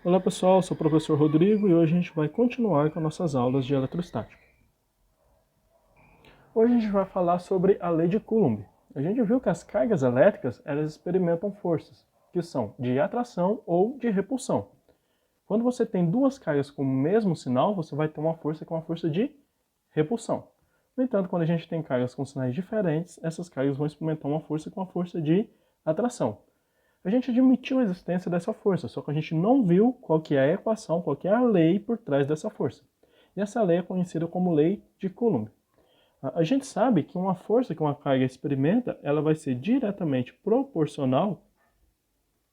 Olá pessoal, sou o professor Rodrigo e hoje a gente vai continuar com nossas aulas de eletrostática. Hoje a gente vai falar sobre a lei de Coulomb. A gente viu que as cargas elétricas elas experimentam forças, que são de atração ou de repulsão. Quando você tem duas cargas com o mesmo sinal, você vai ter uma força que é uma força de repulsão. No entanto, quando a gente tem cargas com sinais diferentes, essas cargas vão experimentar uma força com uma força de atração. A gente admitiu a existência dessa força, só que a gente não viu qual que é a equação, qual que é a lei por trás dessa força. E essa lei é conhecida como lei de Coulomb. A gente sabe que uma força que uma carga experimenta, ela vai ser diretamente proporcional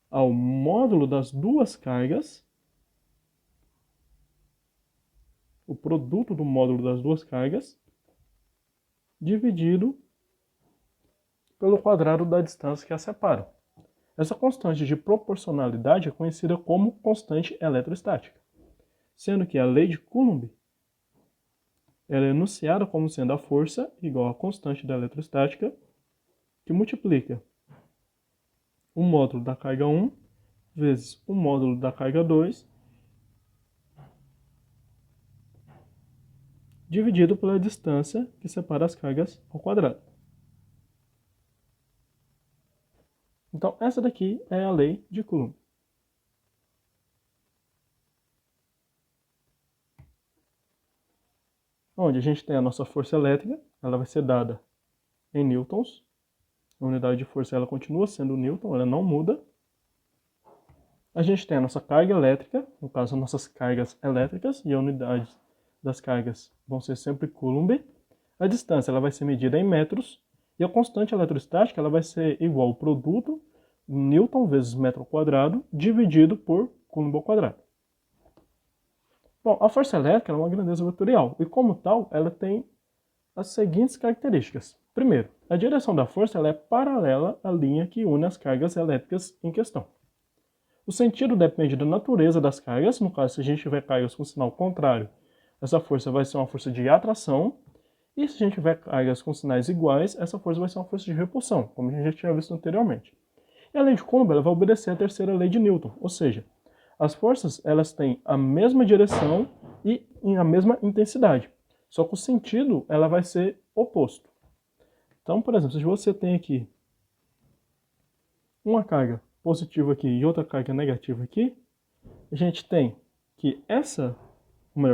ao módulo das duas cargas, o produto do módulo das duas cargas, dividido pelo quadrado da distância que as separam. Essa constante de proporcionalidade é conhecida como constante eletrostática, sendo que a lei de Coulomb ela é enunciada como sendo a força igual à constante da eletrostática, que multiplica o módulo da carga 1 vezes o módulo da carga 2, dividido pela distância que separa as cargas ao quadrado. Então, essa daqui é a lei de Coulomb. Onde a gente tem a nossa força elétrica, ela vai ser dada em newtons. A unidade de força ela continua sendo newton, ela não muda. A gente tem a nossa carga elétrica, no caso, as nossas cargas elétricas, e a unidade das cargas vão ser sempre Coulomb. A distância ela vai ser medida em metros, e a constante eletrostática ela vai ser igual ao produto Newton vezes metro quadrado, dividido por Coulomb ao quadrado. Bom, a força elétrica é uma grandeza vetorial, e como tal, ela tem as seguintes características. Primeiro, a direção da força ela é paralela à linha que une as cargas elétricas em questão. O sentido depende da natureza das cargas. No caso, se a gente tiver cargas com sinal contrário, essa força vai ser uma força de atração. E se a gente tiver cargas com sinais iguais, essa força vai ser uma força de repulsão, como a gente já tinha visto anteriormente. E a lei de Coulomb ela vai obedecer à terceira lei de Newton, ou seja, as forças elas têm a mesma direção e a mesma intensidade, só que o sentido ela vai ser oposto. Então, por exemplo, se você tem aqui uma carga positiva aqui e outra carga negativa aqui, a gente tem que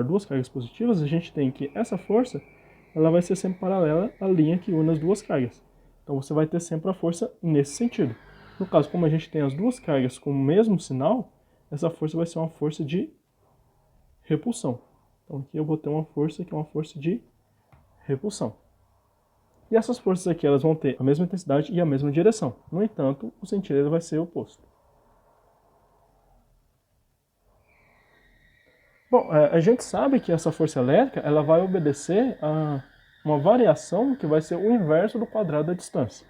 duas cargas positivas, a gente tem que essa força, ela vai ser sempre paralela à linha que une as duas cargas. Então você vai ter sempre a força nesse sentido. No caso, como a gente tem as duas cargas com o mesmo sinal, essa força vai ser uma força de repulsão. Então aqui eu vou ter uma força que é uma força de repulsão. E essas forças aqui elas vão ter a mesma intensidade e a mesma direção. No entanto, o sentido vai ser oposto. Bom, a gente sabe que essa força elétrica ela vai obedecer a uma variação que vai ser o inverso do quadrado da distância.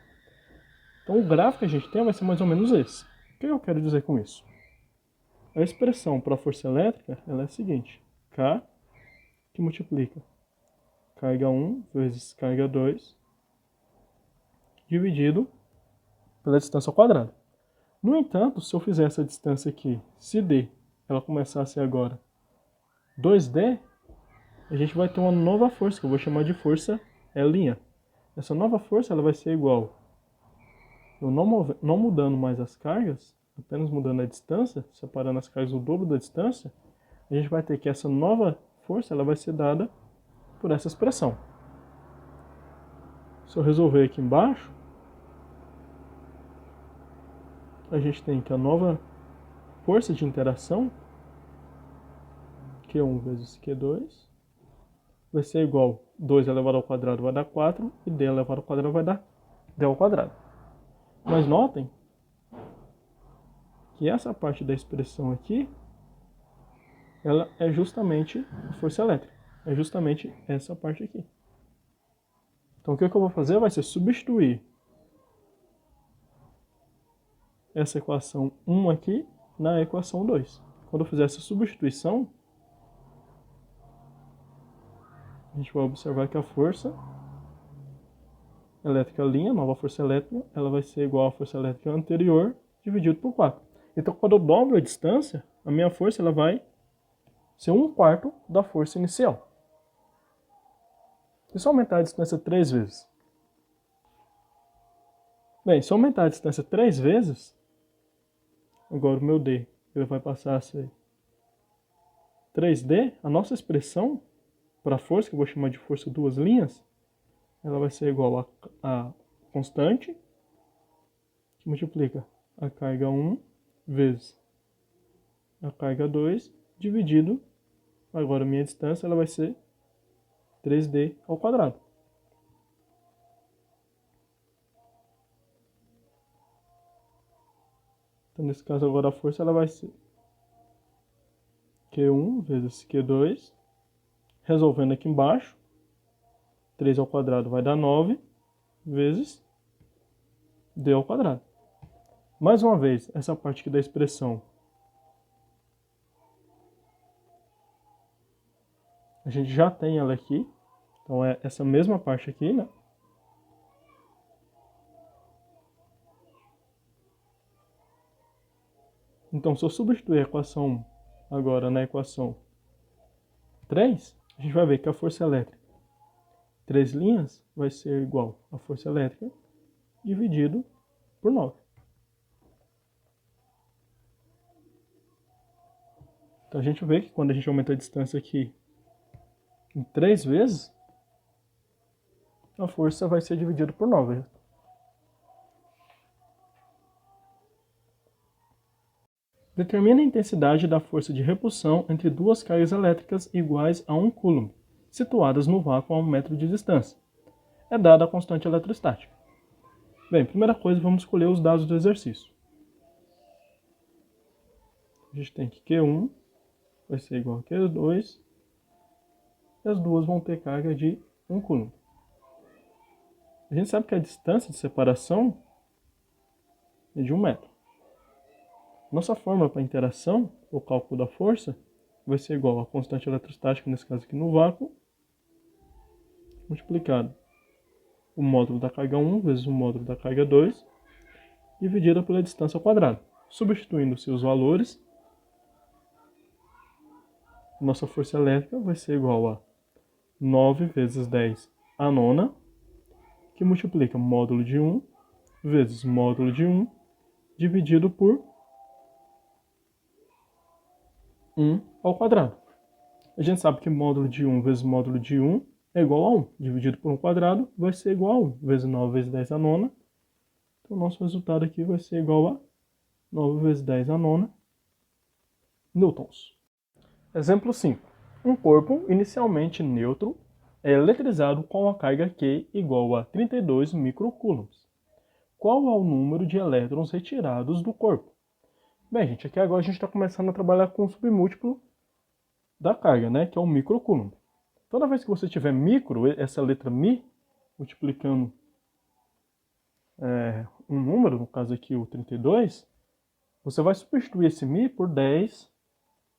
Então o gráfico que a gente tem vai ser mais ou menos esse. O que eu quero dizer com isso? A expressão para a força elétrica ela é a seguinte: K que multiplica carga 1 vezes carga 2 dividido pela distância ao quadrado. No entanto, se eu fizer essa distância aqui, se D ela começar a ser agora 2D, a gente vai ter uma nova força, que eu vou chamar de força L'. Essa nova força ela vai ser igual, eu não mudando mais as cargas, apenas mudando a distância, separando as cargas o dobro da distância, a gente vai ter que essa nova força ela vai ser dada por essa expressão. Se eu resolver aqui embaixo, a gente tem que a nova força de interação, Q1 vezes Q2, vai ser igual 2 elevado ao quadrado vai dar 4, e D elevado ao quadrado vai dar D ao quadrado. Mas notem que essa parte da expressão aqui, ela é justamente a força elétrica. É justamente essa parte aqui. Então o que eu vou fazer vai ser substituir essa equação 1 aqui na equação 2. Quando eu fizer essa substituição, a gente vai observar que a força elétrica linha, nova força elétrica, ela vai ser igual à força elétrica anterior dividido por 4. Então quando eu dobro a distância, a minha força ela vai ser 1/4 da força inicial. E se eu aumentar a distância 3 vezes? Bem, se eu aumentar a distância 3 vezes, agora o meu D ele vai passar a ser 3D, a nossa expressão para a força, que eu vou chamar de força duas linhas, ela vai ser igual a constante, que multiplica a carga 1 vezes a carga 2, dividido, agora a minha distância ela vai ser 3D ao quadrado. Então, nesse caso, agora a força ela vai ser Q1 vezes Q2, resolvendo aqui embaixo, 3 ao quadrado vai dar 9, vezes D ao quadrado. Mais uma vez, essa parte aqui da expressão, a gente já tem ela aqui, então é essa mesma parte aqui, né? Então, se eu substituir a equação 1 agora na equação 3, a gente vai ver que a força elétrica 3 linhas vai ser igual a força elétrica dividido por 9. Então a gente vê que quando a gente aumenta a distância aqui em 3 vezes, a força vai ser dividida por 9. Determine a intensidade da força de repulsão entre duas cargas elétricas iguais a 1 coulomb, situadas no vácuo a 1 metro de distância. É dada a constante eletrostática. Bem, primeira coisa, vamos escolher os dados do exercício. A gente tem que Q1 vai ser igual a Q2, e as duas vão ter carga de 1 coulomb. A gente sabe que a distância de separação é de 1 metro. Nossa fórmula para interação, o cálculo da força, vai ser igual a constante eletrostática, nesse caso aqui no vácuo, multiplicado o módulo da carga 1 vezes o módulo da carga 2, dividida pela distância ao quadrado. Substituindo-se os valores, nossa força elétrica vai ser igual a 9 vezes 10 a nona, que multiplica módulo de 1 vezes módulo de 1, dividido por 1 ao quadrado. A gente sabe que módulo de 1 vezes módulo de 1 é igual a 1. Dividido por 1 quadrado vai ser igual a 1. Vezes 9 vezes 10 a nona. Então, o nosso resultado aqui vai ser igual a 9 vezes 10 a nona newtons. Exemplo 5. Um corpo inicialmente neutro é eletrizado com a carga Q igual a 32 microcoulombs. Qual é o número de elétrons retirados do corpo? Bem, gente, aqui agora a gente está começando a trabalhar com o submúltiplo da carga, né, que é o microcoulomb. Toda vez que você tiver micro, essa letra mi, multiplicando um número, no caso aqui o 32, você vai substituir esse mi por 10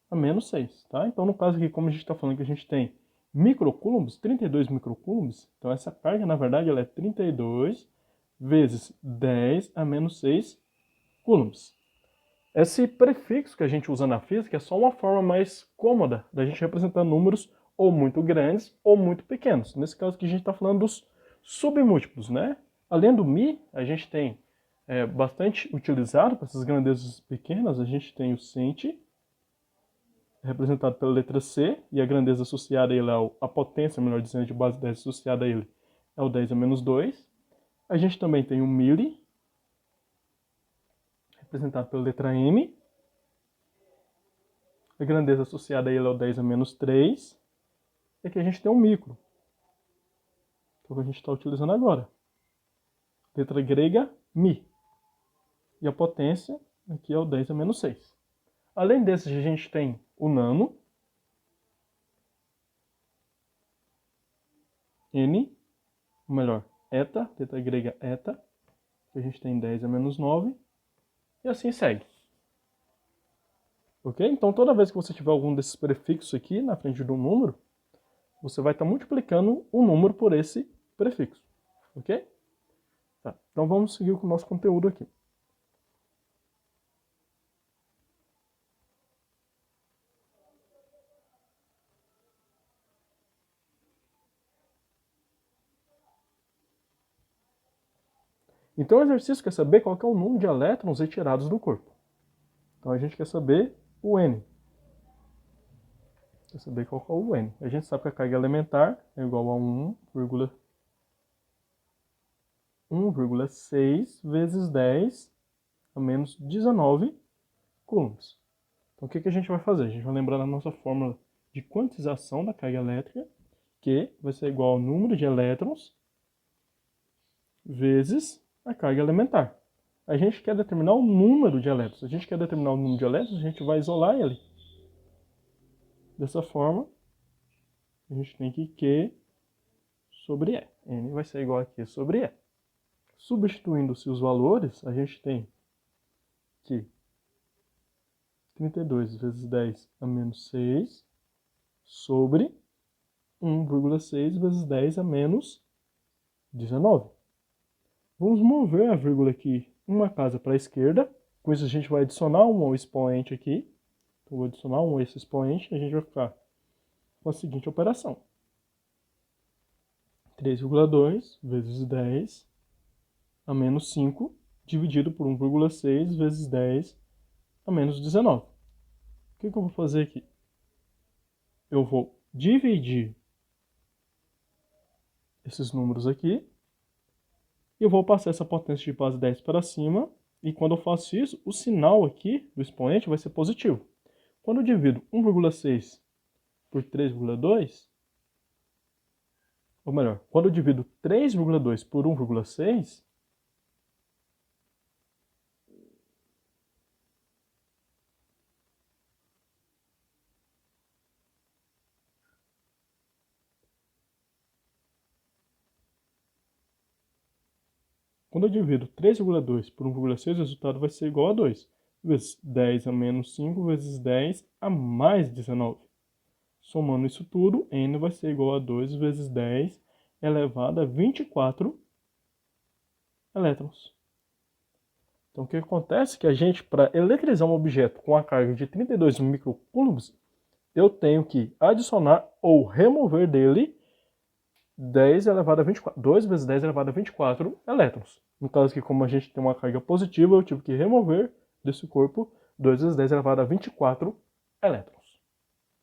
a menos 6, tá? Então, no caso aqui, como a gente está falando que a gente tem microcoulombs, 32 microcoulombs, então essa carga, na verdade, ela é 32 vezes 10 a menos 6 coulombs. Esse prefixo que a gente usa na física é só uma forma mais cômoda da gente representar números ou muito grandes ou muito pequenos. Nesse caso aqui a gente está falando dos submúltiplos, né? Além do mi, a gente tem bastante utilizado para essas grandezas pequenas, a gente tem o cent, representado pela letra C, e a grandeza associada a ele é a potência, melhor dizendo, de base 10 associada a ele é o 10 a menos 2. A gente também tem o milli, representado pela letra M. A grandeza associada a ele é o 10 a menos 3. E aqui a gente tem um micro, que é o que a gente está utilizando agora. Letra grega, mi. E a potência aqui é o 10 a menos 6. Além desses, a gente tem o nano, n, ou melhor, eta, letra grega eta, que a gente tem 10 a menos 9, e assim segue. Ok? Então, toda vez que você tiver algum desses prefixos aqui na frente do número, você vai estar multiplicando o número por esse prefixo. Ok? Tá. Então, vamos seguir com o nosso conteúdo aqui. Então o exercício quer saber qual que é o número de elétrons retirados do corpo. Então a gente quer saber o N. Quer saber qual que é o N. A gente sabe que a carga elementar é igual a 1,6 vezes 10 a menos 19 coulombs. Então o que a gente vai fazer? A gente vai lembrar da nossa fórmula de quantização da carga elétrica, que vai ser igual ao número de elétrons vezes a carga elementar. A gente quer determinar o número de elétrons. Se a gente quer determinar o número de elétrons, a gente vai isolar ele. Dessa forma, a gente tem que Q sobre E. N vai ser igual a Q sobre E. Substituindo-se os valores, a gente tem que 32 vezes 10 a menos 6 sobre 1,6 vezes 10 a menos 19. Vamos mover a vírgula aqui uma casa para a esquerda. Com isso a gente vai adicionar um ao expoente aqui. Então vou adicionar um a esse expoente e a gente vai ficar com a seguinte operação. 3,2 vezes 10 a menos 5 dividido por 1,6 vezes 10 a menos 19. O que eu vou fazer aqui? Eu vou dividir esses números aqui e eu vou passar essa potência de base 10 para cima, e quando eu faço isso, o sinal aqui do expoente vai ser positivo. Quando eu divido 1,6 por 3,2, ou melhor, quando eu divido 3,2 por 1,6, quando eu divido 3,2 por 1,6, o resultado vai ser igual a 2, vezes 10 a menos 5 vezes 10 a mais 19. Somando isso tudo, N vai ser igual a 2 vezes 10 elevado a 24 elétrons. Então o que acontece é que a gente, para eletrizar um objeto com a carga de 32 microcoulombs, eu tenho que adicionar ou remover dele 10 elevado a 24, 2 vezes 10 elevado a 24 elétrons. No caso que, como a gente tem uma carga positiva, eu tive que remover desse corpo 2 vezes 10 elevado a 24 elétrons.